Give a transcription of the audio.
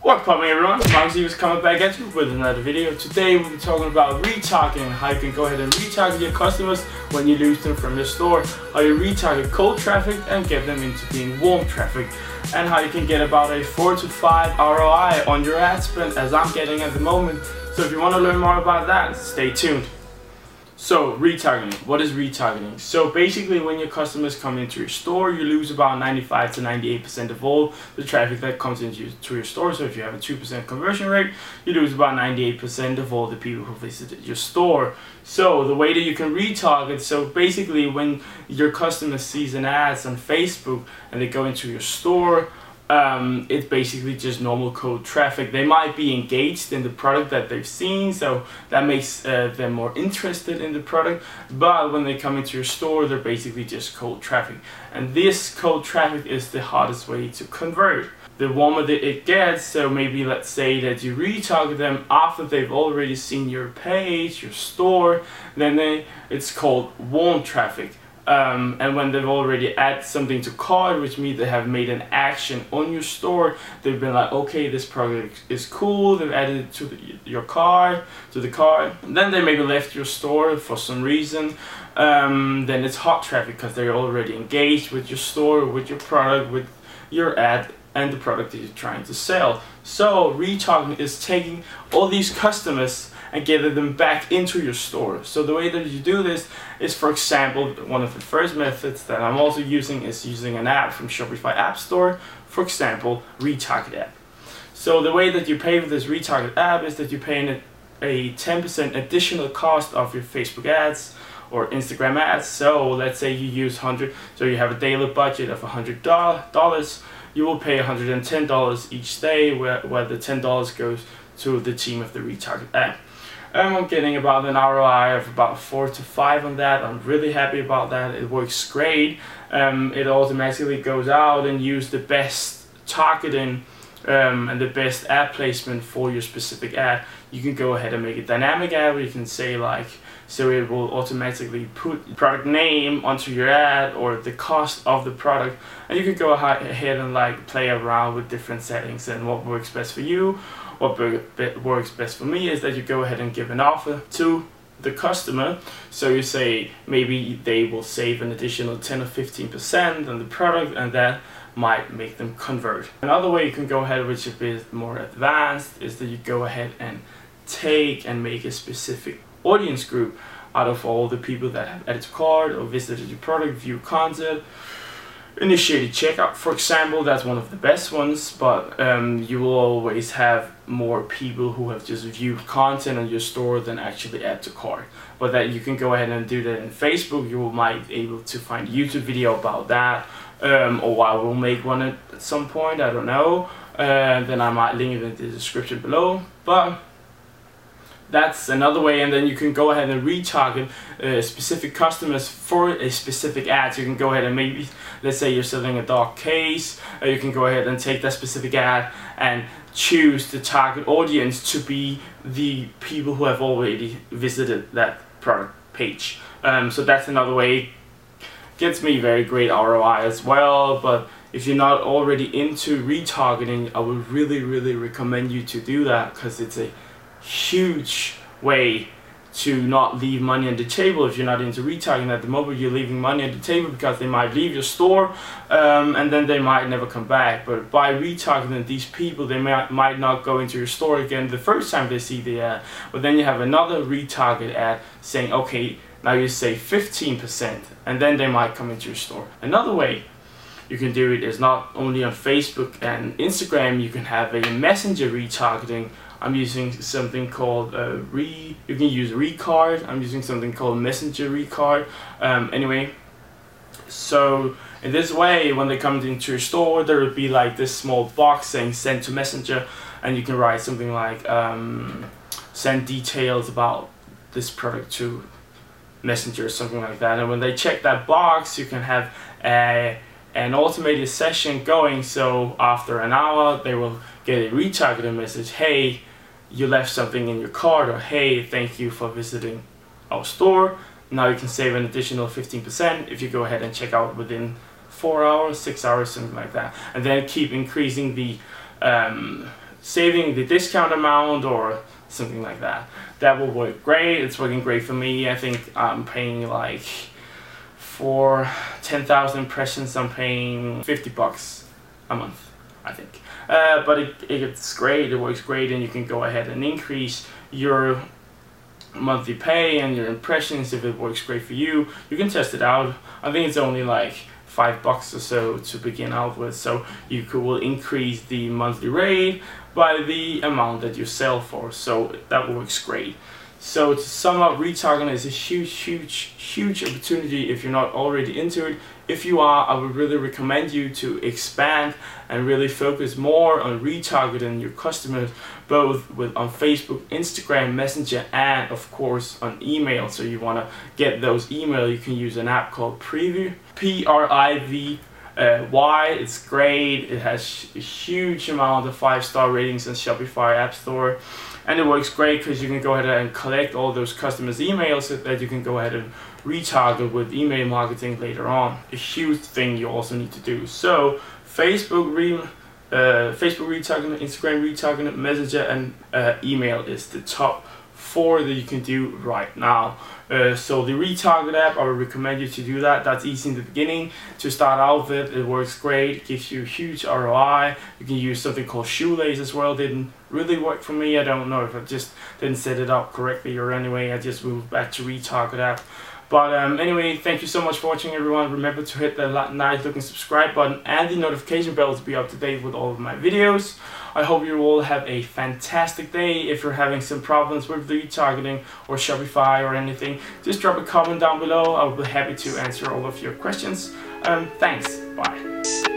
What's popping, everyone? Markus is coming back at you with another video. Today we'll be talking about retargeting, how you can go ahead and retarget your customers when you lose them from your store, how you retarget cold traffic and get them into being warm traffic, and how you can get about a 4 to 5 ROI on your ad spend as I'm getting at the moment. So if you want to learn more about that, stay tuned. So retargeting, what is retargeting? So basically when your customers come into your store, you lose about 95 to 98% of all the traffic that comes into your store. So if you have a 2% conversion rate, you lose about 98% of all the people who visited your store. So the way that you can retarget, so basically when your customer sees an ad on Facebook and they go into your store, it's basically just normal cold traffic. They might be engaged in the product that they've seen, so that makes them more interested in the product, but when they come into your store, they're basically just cold traffic. And this cold traffic is the hardest way to convert. The warmer that it gets, so maybe let's say that you retarget them after they've already seen your page, your store, then it's called warm traffic. And when they've already added something to cart, which means they have made an action on your store, they've been like, okay, this product is cool, they've added it to your cart, then they maybe left your store for some reason, then it's hot traffic because they're already engaged with your store, with your product, with your ad and the product that you're trying to sell. So retargeting is taking all these customers and getting them back into your store. So the way that you do this is, for example, one of the first methods that I'm also using is using an app from Shopify App Store, for example, Retarget app. So the way that you pay for this Retarget app is that you pay a 10% additional cost of your Facebook ads or Instagram ads. So let's say you use 100, so you have a daily budget of $100, you will pay $110 each day, where the $10 goes to the team of the Retarget app. I'm getting about an ROI of about 4 to 5 on that. I'm really happy about that. It works great. It automatically goes out and use the best targeting and the best ad placement for your specific ad. You can go ahead and make a dynamic ad where you can say like, so it will automatically put product name onto your ad or the cost of the product, and you can go ahead and like play around with different settings and what works best for you. What works best for me is that you go ahead and give an offer to the customer. So you say maybe they will save an additional 10 or 15% on the product, and that might make them convert. Another way you can go ahead, which is a bit more advanced, is that you go ahead and take and make a specific audience group out of all the people that have added to cart or visited your product, view content, initiated checkout, for example. That's one of the best ones, but you will always have more people who have just viewed content on your store than actually add to cart. But that you can go ahead and do that in Facebook. You might be able to find a YouTube video about that, or I will make one at some point, I don't know. Then I might link it in the description below. But that's another way, and then you can go ahead and retarget specific customers for a specific ad. So you can go ahead and maybe, let's say you're selling a dog case, you can go ahead and take that specific ad and choose the target audience to be the people who have already visited that product page. So that's another way. Gets me very great ROI as well. But if you're not already into retargeting, I would really recommend you to do that, because it's a huge way to not leave money on the table. If you're not into retargeting at the moment, you're leaving money on the table because they might leave your store and then they might never come back. But by retargeting these people, they might not go into your store again the first time they see the ad, but then you have another retarget ad saying, okay, now you save 15%, and then they might come into your store. Another way you can do it is not only on Facebook and Instagram. You can have a messenger retargeting. I'm using something called you can use Recard. I'm using something called Messenger Recard. Anyway, so in this way, when they come into your store, there will be like this small box saying send to Messenger, and you can write something like send details about this product to Messenger or something like that. And when they check that box, you can have an automated session going. So after an hour, they will get a retargeting message. Hey, you left something in your cart, or hey, thank you for visiting our store. Now you can save an additional 15% if you go ahead and check out within 4 hours, 6 hours, something like that. And then keep increasing the saving the discount amount or something like that. That will work great. It's working great for me. I think I'm paying like, for 10,000 impressions, I'm paying $50 a month, I think. But it's great, it works great, and you can go ahead and increase your monthly pay and your impressions if it works great for you. You can test it out. I think it's only like $5 or so to begin out with, so you will increase the monthly rate by the amount that you sell for, so that works great. So to sum up, retargeting is a huge opportunity if you're not already into it. If you are, I would really recommend you to expand and really focus more on retargeting your customers, both on Facebook, Instagram, Messenger, and of course on email. So you want to get those email, you can use an app called Privy, Privy. It's great. It has a huge amount of 5-star ratings in Shopify App Store, and it works great because you can go ahead and collect all those customers' emails so that you can go ahead and retarget with email marketing later on. A huge thing you also need to do. So Facebook retargeting, Instagram retargeting, Messenger, and email is the top 4 that you can do right now. So the retarget app, I would recommend you to do that. That's easy in the beginning to start out with. It works great, it gives you huge ROI. You can use something called Shoelace as well. Didn't really work for me. I don't know if I just didn't set it up correctly, or anyway I just moved back to retarget app. But anyway, thank you so much for watching, everyone. Remember to hit the nice looking subscribe button and the notification bell to be up to date with all of my videos. I hope you all have a fantastic day. If you're having some problems with retargeting or Shopify or anything, just drop a comment down below. I'll be happy to answer all of your questions. Thanks. Bye.